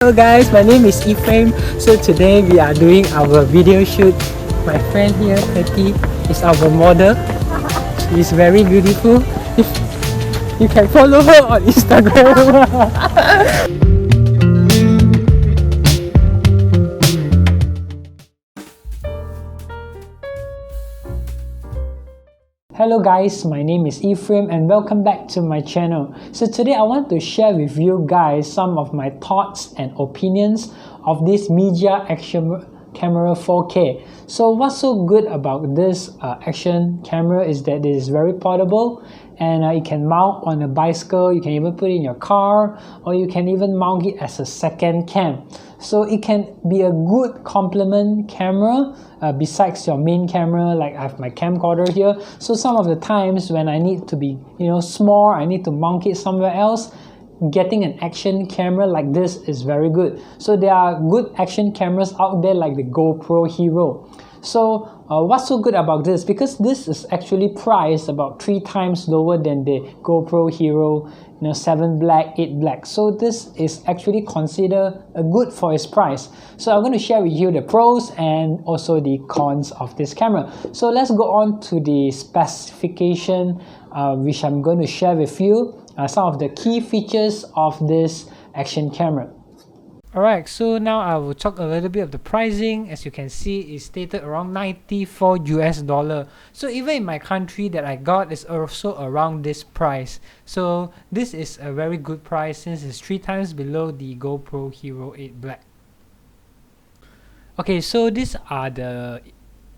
Hello guys, my name is Ephraim. So today we are doing our video shoot. My friend here, Patty, is our model. She is very beautiful. You can follow her on Instagram. Hello guys, my name is Ephraim and welcome back to my channel. So today I want to share with you guys some of my thoughts and opinions of this Mijia Action Camera 4K. So what's so good about this action camera is that it is very portable and it can mount on a bicycle, you can even put it in your car, or you can even mount it as a second cam. So it can be a good complement camera besides your main camera. Like I have my camcorder here, so some of the times when I need to be small, I need to mount it somewhere else, getting an action camera like this is very good. So there are good action cameras out there like the GoPro Hero. So what's so good about this? Because this is actually priced about 3 times lower than the GoPro Hero 7 Black, 8 Black. So this is actually considered a good for its price. So I'm going to share with you the pros and also the cons of this camera. So let's go on to the specification which I'm going to share with you some of the key features of this action camera. Alright, so now I will talk a little bit of the pricing. As you can see, it's stated around $94 US. So even in my country that I got is also around this price. So this is a very good price since it's 3 times below the GoPro Hero 8 Black. Okay, so these are the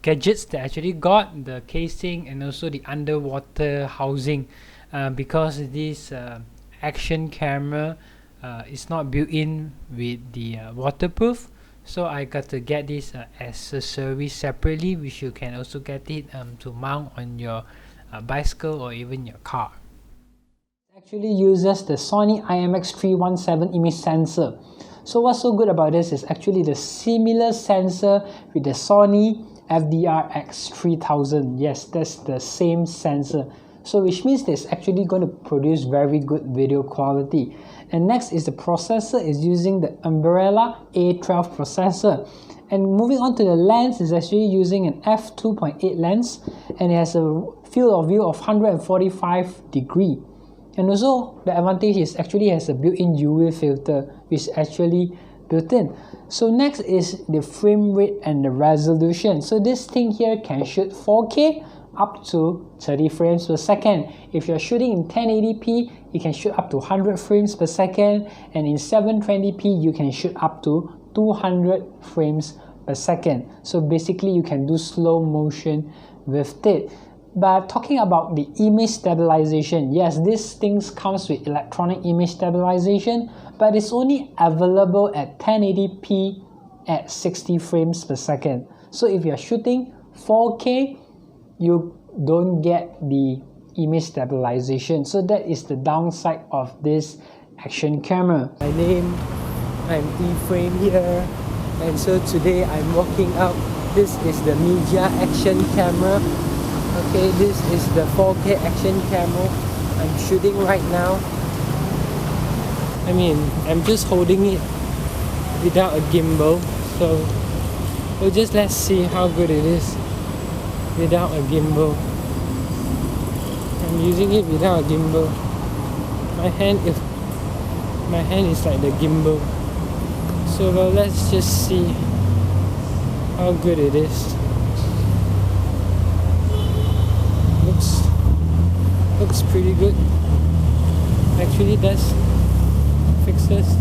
gadgets that I actually got, the casing and also the underwater housing, because this action camera it's not built in with the waterproof, so I got to get this accessory separately, which you can also get it to mount on your bicycle or even your car. It actually uses the Sony IMX317 image sensor. So what's so good about this is actually the similar sensor with the Sony FDR-X3000. Yes, that's the same sensor. So which means that it's actually going to produce very good video quality. And next is the processor is using the Umbrella A12 processor. And moving on to the lens is actually using an f2.8 lens, and it has a field of view of 145 degree. And also the advantage is actually has a built-in UV filter which is actually built in. So next is the frame rate and the resolution. So this thing here can shoot 4K up to 30 frames per second. If you're shooting in 1080p, you can shoot up to 100 frames per second, and in 720p you can shoot up to 200 frames per second. So basically you can do slow motion with it. But talking about the image stabilization, yes, this thing comes with electronic image stabilization, but it's only available at 1080p at 60 frames per second. So if you're shooting 4K, you don't get the image stabilization. So that is the downside of this action camera. My name, I'm Ephraim here, and so today I'm walking out. This is the Mijia Action Camera. Okay, this is the 4K action camera I'm shooting right now. I mean, I'm just holding it without a gimbal, so let's see how good it is without a gimbal. I'm using it without a gimbal. My hand is like the gimbal. So let's just see how good it is. Looks pretty good. Actually does fix this.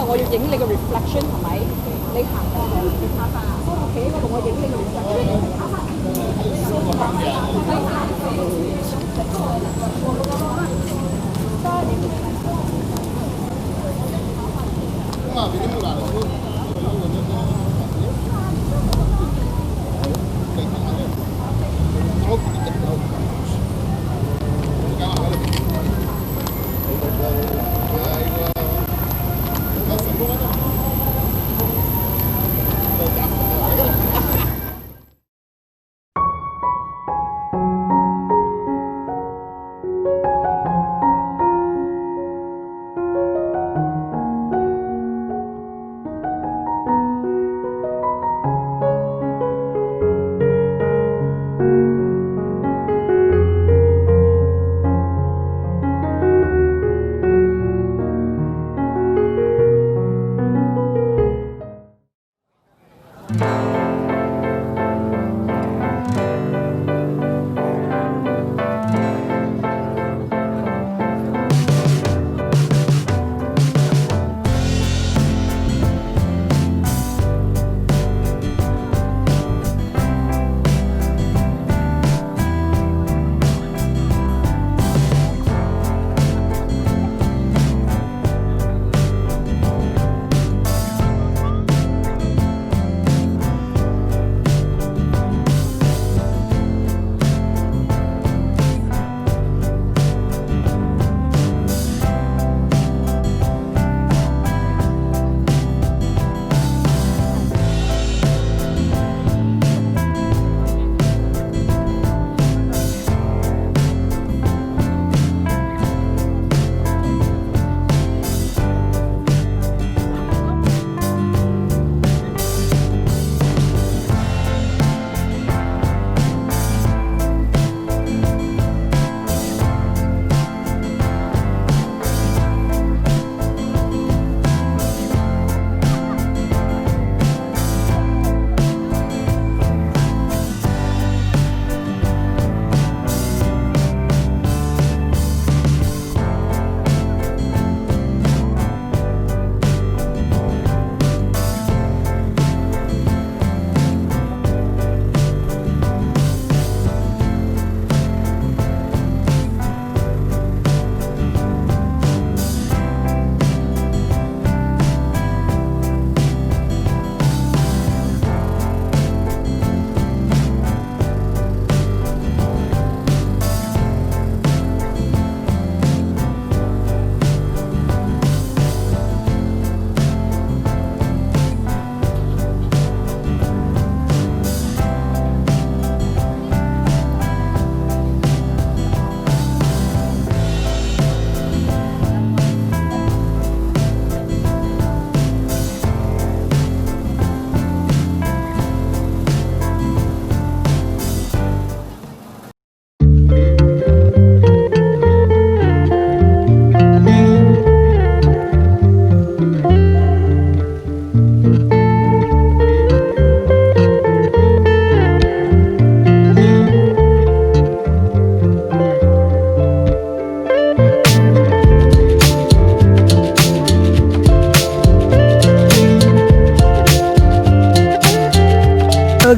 我要影你個 reflection 係咪？你行過去，我企喺嗰度，我影你個 reflection。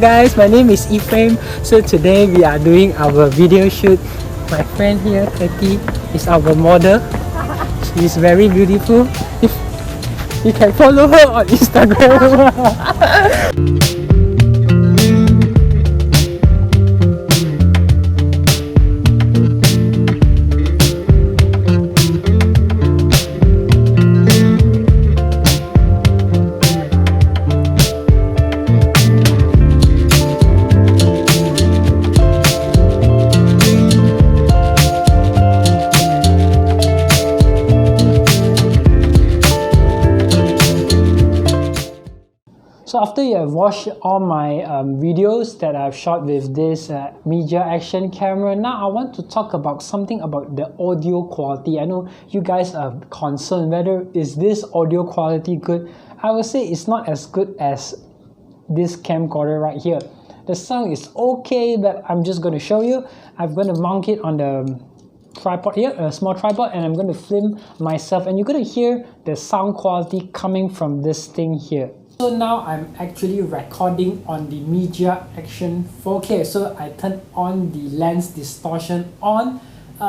guys, my name is Ephraim. So today we are doing our video shoot. My friend here, Katie, is our model. She is very beautiful. You can follow her on Instagram. So after you have watched all my videos that I've shot with this Mijia Action Camera, now I want to talk about something about the audio quality. I know you guys are concerned whether is this audio quality good. I would say it's not as good as this camcorder right here. The sound is okay, but I'm just going to show you. I'm going to mount it on the tripod here, a small tripod, and I'm going to film myself, and you're going to hear the sound quality coming from this thing here. So now I'm actually recording on the Mijia Action 4K. So I turned on the lens distortion on.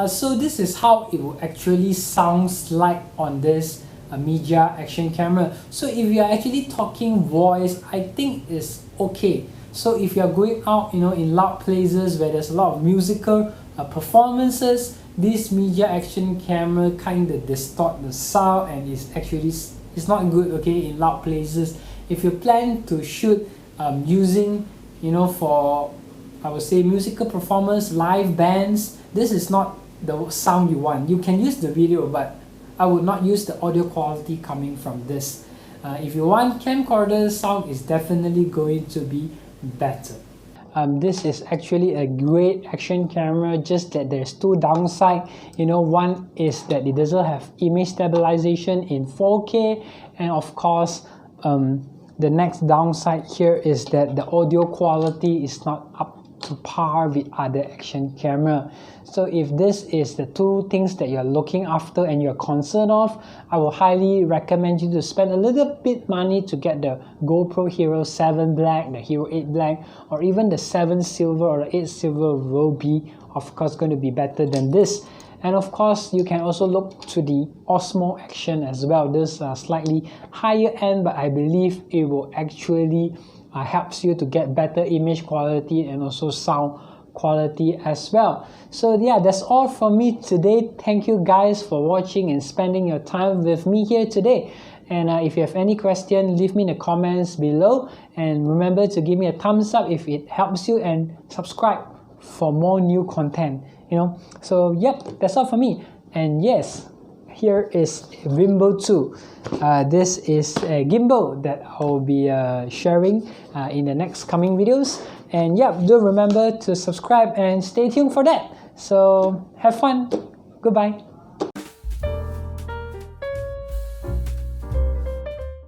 So this is how it will actually sounds like on this Mijia Action Camera. So if you are actually talking voice, I think it's okay. So if you are going out, in loud places where there's a lot of musical performances, this Mijia Action Camera kind of distort the sound, and it's not good, okay, in loud places. If you plan to shoot using, for, I would say, musical performance, live bands, this is not the sound you want. You can use the video, but I would not use the audio quality coming from this. If you want camcorder sound, is definitely going to be better. This is actually a great action camera, just that there's two downsides. One is that it doesn't have image stabilization in 4K, and of course, the next downside here is that the audio quality is not up to par with other action camera. So if this is the two things that you're looking after and you're concerned of, I will highly recommend you to spend a little bit money to get the GoPro Hero 7 Black, the Hero 8 Black, or even the 7 Silver or the 8 Silver will be, of course, going to be better than this. And of course, you can also look to the Osmo Action as well. This slightly higher end, but I believe it will actually helps you to get better image quality and also sound quality as well. So yeah, that's all from me today. Thank you guys for watching and spending your time with me here today. And if you have any question, leave me in the comments below. And remember to give me a thumbs up if it helps you, and subscribe for more new content. So yep, that's all for me. And yes, here is Vimble 2. This is a gimbal that I'll be sharing in the next coming videos. And yeah, do remember to subscribe and stay tuned for that. So have fun. Goodbye.